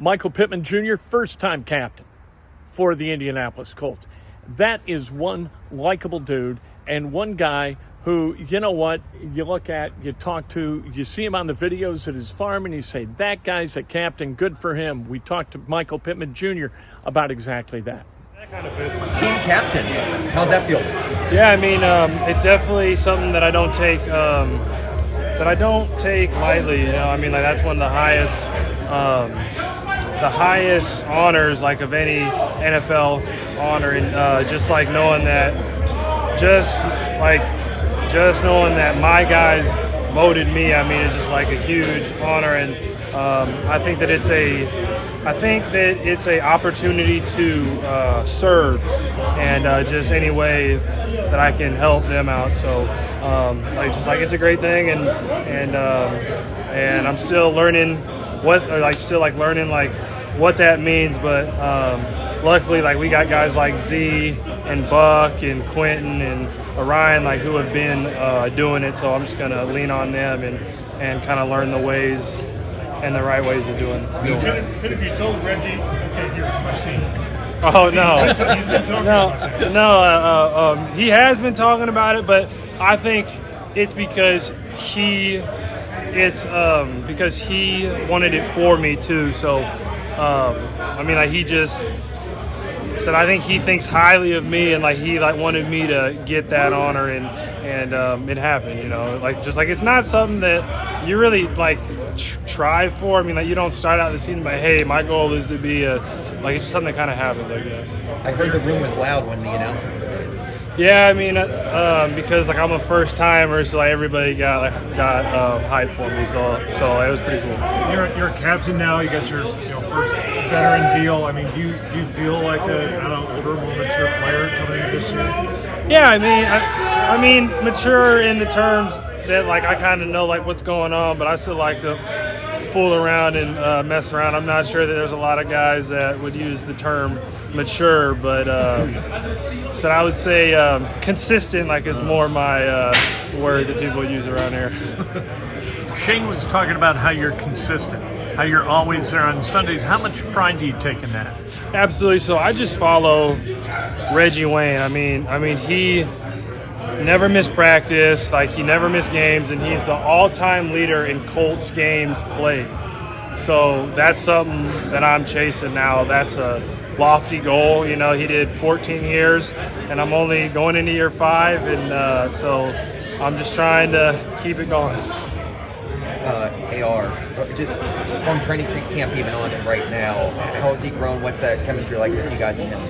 Michael Pittman Jr., first-time captain for the Indianapolis Colts. That is one likable dude and one guy who, you know what, you look at, you talk to, you see him on the videos at his farm, and you say, that guy's a captain, good for him. We talked to Michael Pittman Jr. about exactly that. That kind of fits. Team captain, how's that feel? Yeah, I mean, it's definitely something that I don't take lightly. You know, I mean, like that's one of the highest honors, like of any NFL honor, and just like knowing that, just knowing that my guys voted me, I mean, it's just like a huge honor, and I think that it's a opportunity to serve, and just any way that I can help them out. So, it's a great thing, and I'm still learning what that means, but luckily, like, we got guys like Z and Buck and Quentin and Orion, like, who have been doing it. So I'm just gonna lean on them and kind of learn the ways and the right ways of doing it. Could have you told Reggie, okay, here's my scene? Oh no, He's been talking about that. he has been talking about it, but I think it's because he wanted it for me too. So I mean, like, he just said, I think he thinks highly of me, and like he wanted me to get that honor, and it happened. You know, like, just like, it's not something that you really like try for. I mean, like, you don't start out the season by, hey, my goal is to be it's just something that kind of happens, I guess. I heard the room was loud when the announcement was made. Yeah, I mean, because like I'm a first timer, so like everybody got hyped for me, so it was pretty cool. You're a captain now. You got your first veteran deal. I mean, do you feel like an older, more mature player coming into this year? Yeah, I mean, mature in the terms that like I kind of know like what's going on, but I still like to fool around and mess around. I'm not sure that there's a lot of guys that would use the term mature, but so I would say consistent, like, is more my word that people use around here. Shane was talking about how you're consistent, how you're always there on Sundays. How much pride do you take in that? Absolutely. So I just follow Reggie Wayne. I mean, he never missed practice, like he never missed games, and he's the all-time leader in Colts games played. So that's something that I'm chasing now. That's a lofty goal. You know, he did 14 years, and I'm only going into year 5, and so I'm just trying to keep it going. AR, just from training camp even on and right now, how has he grown? What's that chemistry like with you guys and him?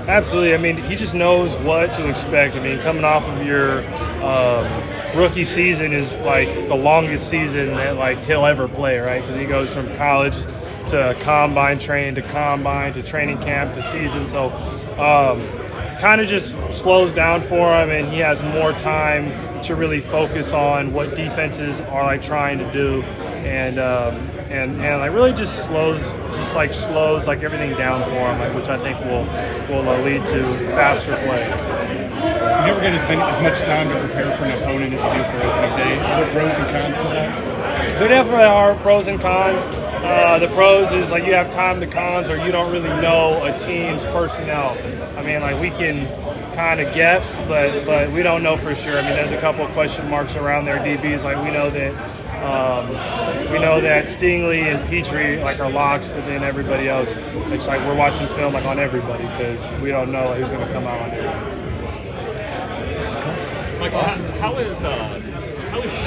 Absolutely. I mean, he just knows what to expect. I mean, coming off of your rookie season is like the longest season that like he'll ever play, right? Because he goes from college to combine training to training camp to season. So kind of just slows down for him, and he has more time to really focus on what defenses are like trying to do, and like really just slows like everything down for him, like, which I think will lead to faster play. You never get as much time to prepare for an opponent as you do for opening day. Are there pros and cons to that? There definitely are pros and cons. The pros is like you have time. The cons are you don't really know a team's personnel. I mean, like, we can kind of guess, but we don't know for sure. I mean, there's a couple of question marks around their DBs. Like, we know that Stingley and Petrie like are locks, but then everybody else, it's like we're watching film like on everybody because we don't know who's going to come out on everybody. Michael, how is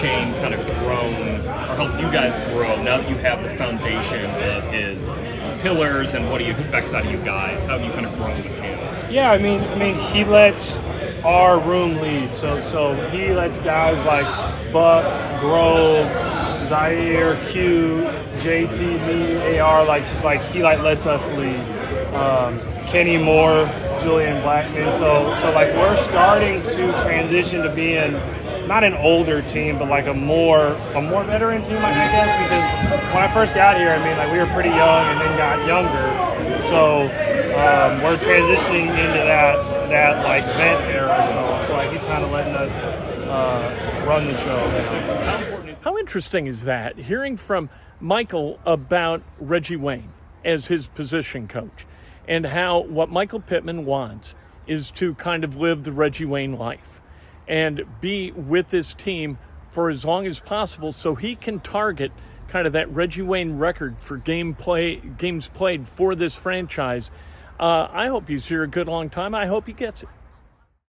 Shane kind of grown, or helped you guys grow now that you have the foundation of his pillars and what he expects out of you guys? How have you kind of grown with him? Yeah, I mean, he lets our room lead. So he lets guys like Buck, Grove, Zaire, Q, JT, me, AR, he lets us lead. Kenny Moore, Julian Blackman. So like we're starting to transition to being not an older team, but like a more veteran team, I guess, because when I first got here, I mean, like, we were pretty young and then got younger. So we're transitioning into that like vet era. So like he's kind of letting us run the show. How interesting is that? Hearing from Michael about Reggie Wayne. as his position coach, and how what Michael Pittman wants is to kind of live the Reggie Wayne life and be with this team for as long as possible so he can target kind of that Reggie Wayne record for games played for this franchise. I hope he's here a good long time. I hope he gets it.